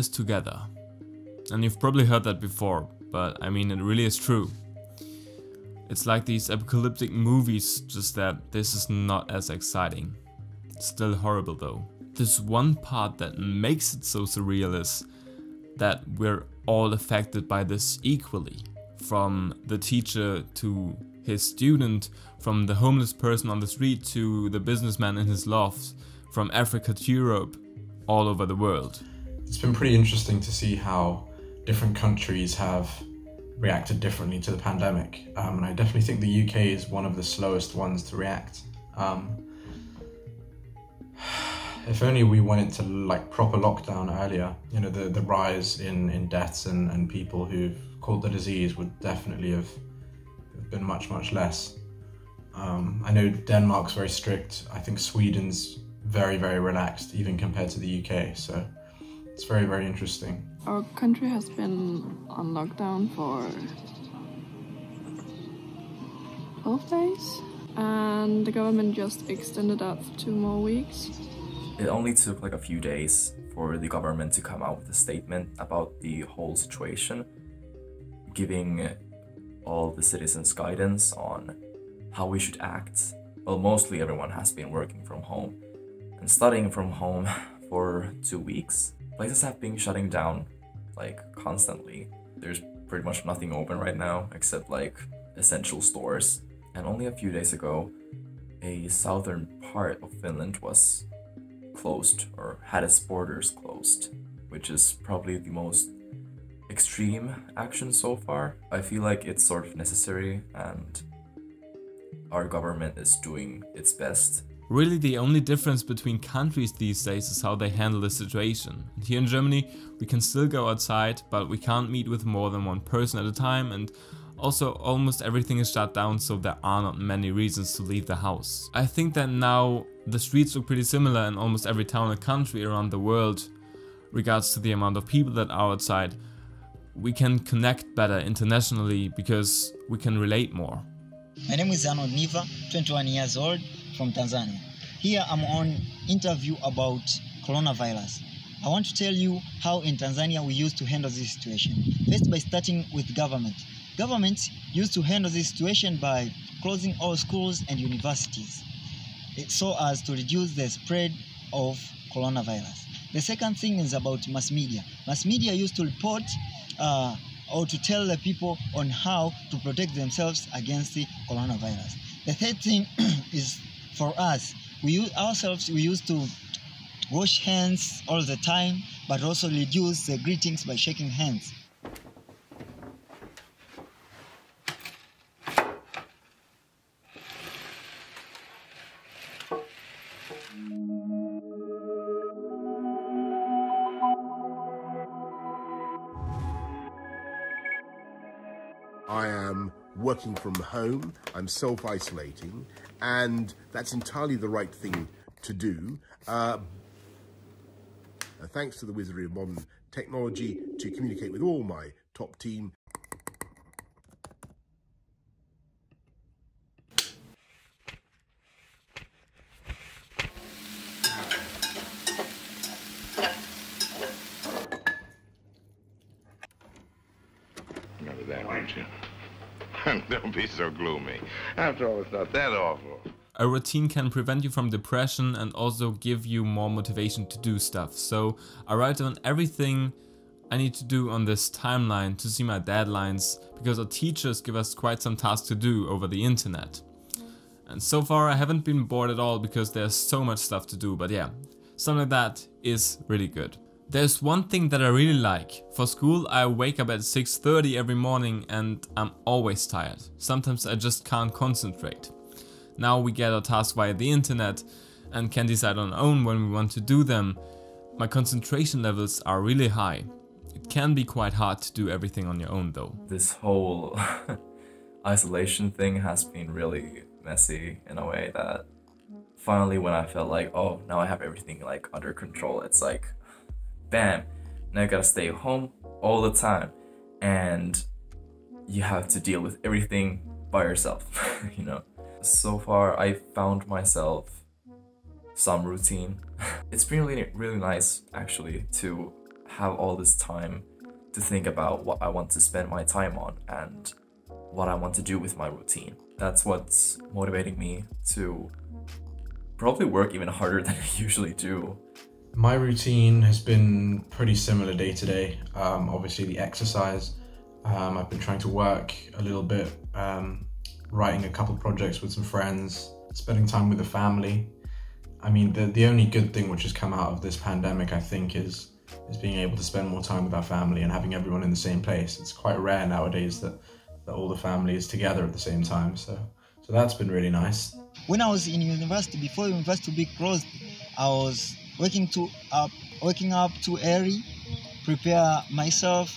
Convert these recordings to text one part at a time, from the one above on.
this together. And you've probably heard that before, but I mean, it really is true. It's like these apocalyptic movies, just that this is not as exciting. Still horrible though. This one part that makes it so surreal is that we're all affected by this equally. From the teacher to his student, from the homeless person on the street to the businessman in his loft, from Africa to Europe, all over the world. It's been pretty interesting to see how different countries have reacted differently to the pandemic. And I definitely think the UK is one of the slowest ones to react. If only we went into like proper lockdown earlier, you know, the rise in deaths and people who've caught the disease would definitely have been much less. I know Denmark's very strict. I think Sweden's very relaxed, even compared to the UK. So it's very interesting. Our country has been on lockdown for 12 days, and the government just extended that for 2 more weeks. It only took like a few days for the government to come out with a statement about the whole situation, giving all the citizens guidance on how we should act. Well, mostly everyone has been working from home and studying from home for 2 weeks. Places have been shutting down like constantly. There's pretty much nothing open right now except like essential stores. And only a few days ago, a southern part of Finland was closed or had its borders closed, which is probably the most extreme action so far. I feel like it's sort of necessary and our government is doing its best. Really, the only difference between countries these days is how they handle the situation. And here in Germany, we can still go outside, but we can't meet with more than one person at a time, and also almost everything is shut down, so there are not many reasons to leave the house. I think that now the streets look pretty similar in almost every town and country around the world, regards to the amount of people that are outside. We can connect better internationally because we can relate more. My name is Anord, 21 years old, from Tanzania. Here I'm on interview about coronavirus. I want to tell you how in Tanzania we used to handle this situation. First, by starting with government. Government used to handle this situation by closing all schools and universities so as to reduce the spread of coronavirus. The second thing is about mass media. Mass media used to report or to tell the people on how to protect themselves against the coronavirus. The third thing is for us. We used to wash hands all the time, but also reduce the greetings by shaking hands. I am working from home, I'm self-isolating, and that's entirely the right thing to do. Thanks to the wizardry of modern technology to communicate with all my top team. Remember that, won't you? Don't be so gloomy. After all, it's not that awful. A routine can prevent you from depression and also give you more motivation to do stuff. So I write down everything I need to do on this timeline to see my deadlines, because our teachers give us quite some tasks to do over the internet. And so far I haven't been bored at all because there's so much stuff to do, but yeah, something like that is really good. There's one thing that I really like. For school I wake up at 6:30 every morning and I'm always tired. Sometimes I just can't concentrate. Now we get our tasks via the internet and can decide on our own when we want to do them. My concentration levels are really high. It can be quite hard to do everything on your own though. This whole isolation thing has been really messy in a way that finally when I felt like, oh, now I have everything like under control, it's like, bam, now you gotta stay home all the time and you have to deal with everything by yourself, you know. So far I found myself some routine. It's been really nice actually to have all this time to think about what I want to spend my time on and what I want to do with my routine. That's what's motivating me to probably work even harder than I usually do. My routine has been pretty similar day to day. Obviously the exercise. I've been trying to work a little bit, writing a couple projects with some friends, spending time with the family. I mean, the only good thing which has come out of this pandemic, I think, is being able to spend more time with our family and having everyone in the same place. It's quite rare nowadays that all the family is together at the same time. So that's been really nice. When I was in university, before university to be closed, I was waking up too early, prepare myself,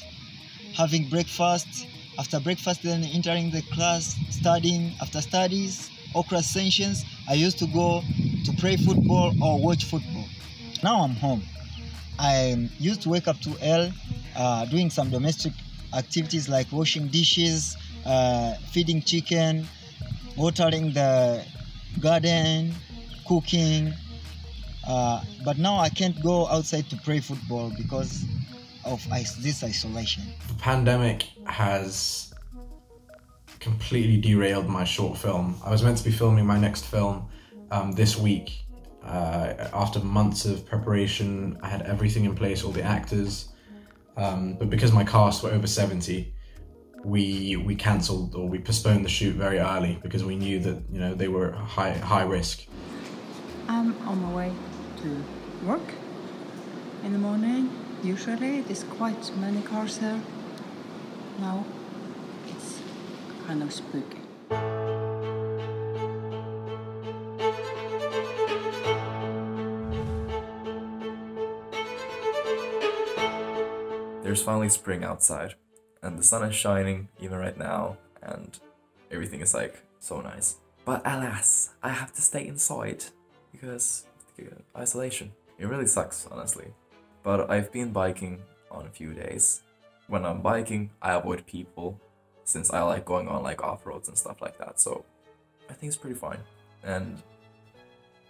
having breakfast. After breakfast, then entering the class, studying. After studies or class sessions, I used to go to play football or watch football. Now I'm home. I used to wake up too early, doing some domestic activities like washing dishes, feeding chicken, watering the garden, cooking. But now I can't go outside to play football because of this isolation. The pandemic has completely derailed my short film. I was meant to be filming my next film this week. After months of preparation, I had everything in place, all the actors. But because my cast were over 70, we cancelled, or we postponed the shoot very early because we knew that, you know, they were high risk. I'm on my way to work in the morning. Usually there's quite many cars here. Now it's kind of spooky. There's finally spring outside, and the sun is shining even right now, and everything is like so nice. But alas, I have to stay inside because of the isolation. It really sucks, honestly. But I've been biking on a few days. When I'm biking, I avoid people since I like going on like off-roads and stuff like that, so I think it's pretty fine. And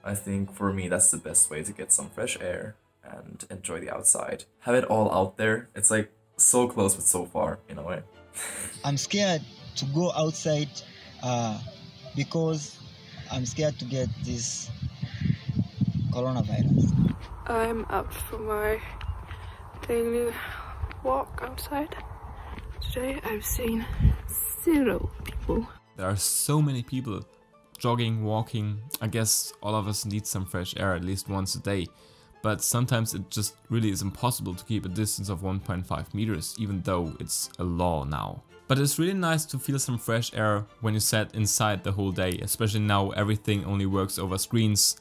I think for me that's the best way to get some fresh air and enjoy the outside. Have it all out there. It's like so close but so far in a way. I'm scared to go outside because I'm scared to get this coronavirus. I'm up for my daily walk outside. Today I've seen 0 people. There are so many people jogging, walking. I guess all of us need some fresh air at least once a day. But sometimes it just really is impossible to keep a distance of 1.5 meters, even though it's a law now. But it's really nice to feel some fresh air when you sat inside the whole day, especially now everything only works over screens.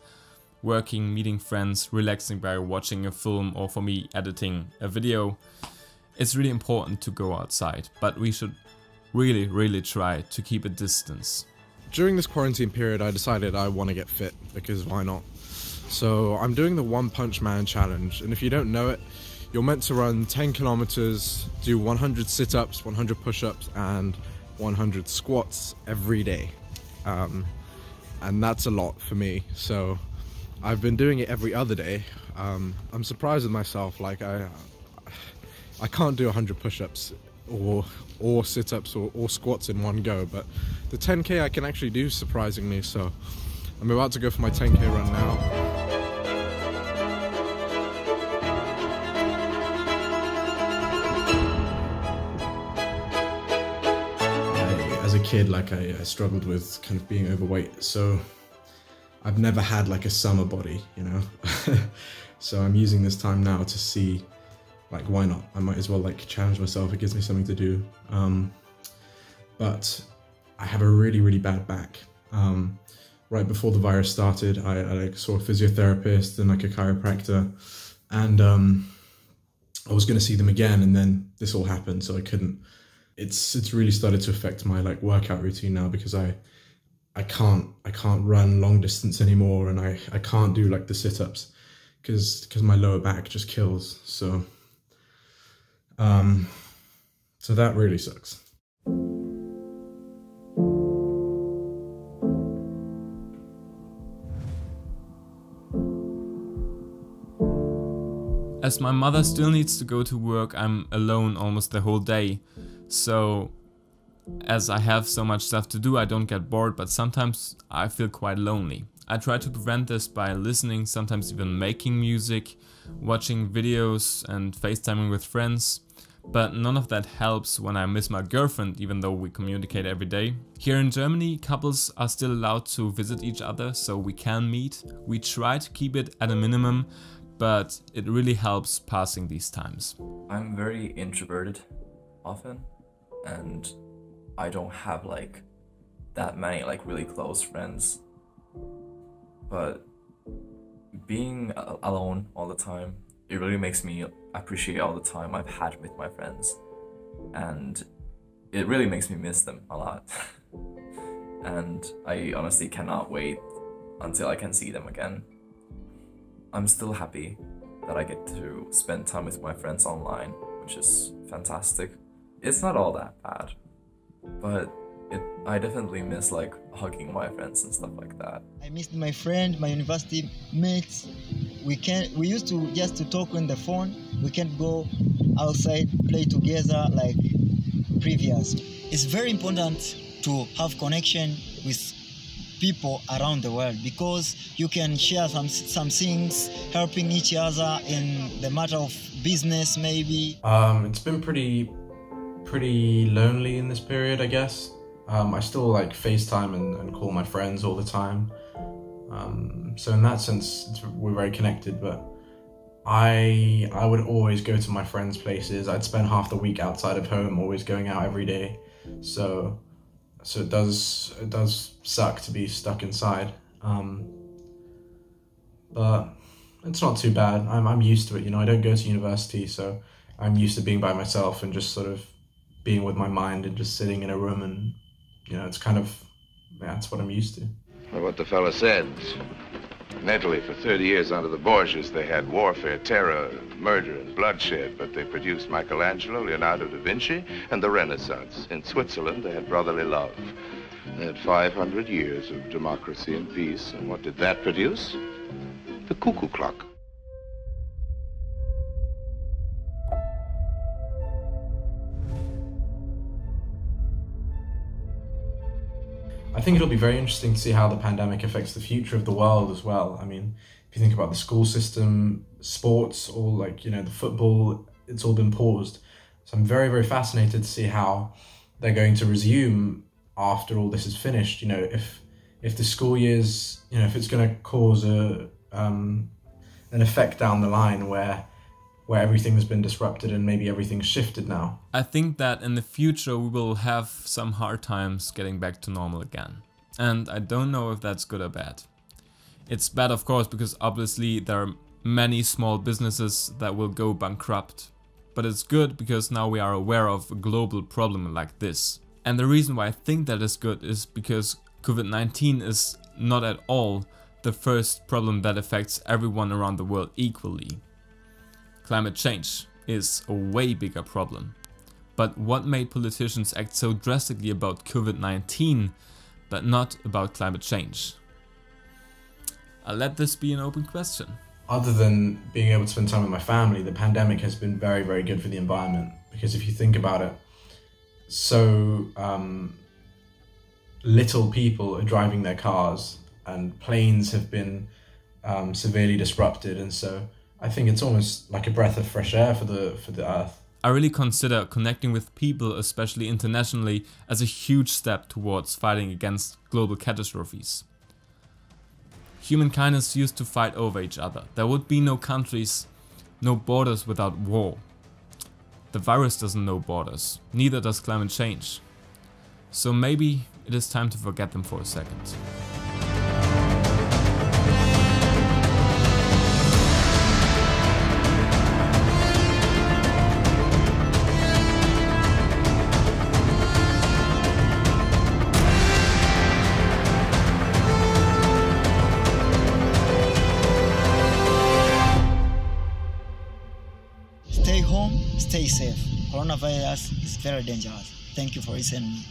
Working, meeting friends, relaxing by watching a film, or for me editing a video. It's really important to go outside, but we should really try to keep a distance. During this quarantine period, I decided I want to get fit, because why not? So I'm doing the One Punch Man challenge, and if you don't know it, you're meant to run 10 kilometers, do 100 sit-ups, 100 push-ups, and 100 squats every day. And that's a lot for me, so I've been doing it every other day. I'm surprised with myself, like I can't do 100 push-ups or sit-ups or squats in one go, but the 10k I can actually do, surprisingly, so I'm about to go for my 10k run now. As a kid, like I struggled with kind of being overweight, so I've never had like a summer body, you know. So I'm using this time now to see, like, why not? I might as well like challenge myself. It gives me something to do. But I have a really bad back. Right before the virus started, I like saw a physiotherapist and like a chiropractor, and I was going to see them again, and then this all happened, so I couldn't. It's really started to affect my like workout routine now, because I can't run long distance anymore, and I can't do like the sit-ups because my lower back just kills. So so that really sucks. As my mother still needs to go to work, I'm alone almost the whole day. So as I have so much stuff to do, I don't get bored, but sometimes I feel quite lonely. I try to prevent this by listening, sometimes even making music, watching videos and FaceTiming with friends. But none of that helps when I miss my girlfriend, even though we communicate every day. Here in Germany, couples are still allowed to visit each other, so we can meet. We try to keep it at a minimum, but it really helps passing these times. I'm very introverted often, and I don't have like that many like really close friends. But being alone all the time, it really makes me appreciate all the time I've had with my friends, and it really makes me miss them a lot. And I honestly cannot wait until I can see them again. I'm still happy that I get to spend time with my friends online, which is fantastic. It's not all that bad, but I definitely miss like hugging my friends and stuff like that. I missed my friend, my university mates. We used to just to talk on the phone. We can't go outside, play together like previous. It's very important to have connection with people around the world, because you can share some things, helping each other in the matter of business maybe. It's been pretty lonely in this period, I guess. I still like FaceTime and call my friends all the time. So in that sense, we're very connected, but I would always go to my friends' places. I'd spend half the week outside of home, always going out every day. So it does suck to be stuck inside. But it's not too bad. I'm used to it, you know. I don't go to university, so I'm used to being by myself and just sort of being with my mind and just sitting in a room, and you know, it's kind of, yeah, that's what I'm used to. Well, what the fella said. In Italy, for 30 years under the Borgias, they had warfare, terror, murder, and bloodshed, but they produced Michelangelo, Leonardo da Vinci, and the Renaissance. In Switzerland, they had brotherly love. They had 500 years of democracy and peace, and what did that produce? The cuckoo clock. I think it'll be very interesting to see how the pandemic affects the future of the world as well. I mean, if you think about the school system, sports, or like, you know, the football, it's all been paused. So I'm very, very fascinated to see how they're going to resume after all this is finished. You know, if the school years, you know, if it's going to cause an effect down the line where everything's been disrupted and maybe everything's shifted now. I think that in the future we will have some hard times getting back to normal again. And I don't know if that's good or bad. It's bad, of course, because obviously there are many small businesses that will go bankrupt. But it's good because now we are aware of a global problem like this. And the reason why I think that is good is because COVID-19 is not at all the first problem that affects everyone around the world equally. Climate change is a way bigger problem. But what made politicians act so drastically about COVID-19, but not about climate change? I'll let this be an open question. Other than being able to spend time with my family, the pandemic has been very, very good for the environment. Because if you think about it, so little people are driving their cars, and planes have been severely disrupted, and so I think it's almost like a breath of fresh air for the earth. I really consider connecting with people, especially internationally, as a huge step towards fighting against global catastrophes. Humankind is used to fight over each other. There would be no countries, no borders without war. The virus doesn't know borders, neither does climate change. So maybe it is time to forget them for a second. Stay home, stay safe. Coronavirus is very dangerous. Thank you for listening.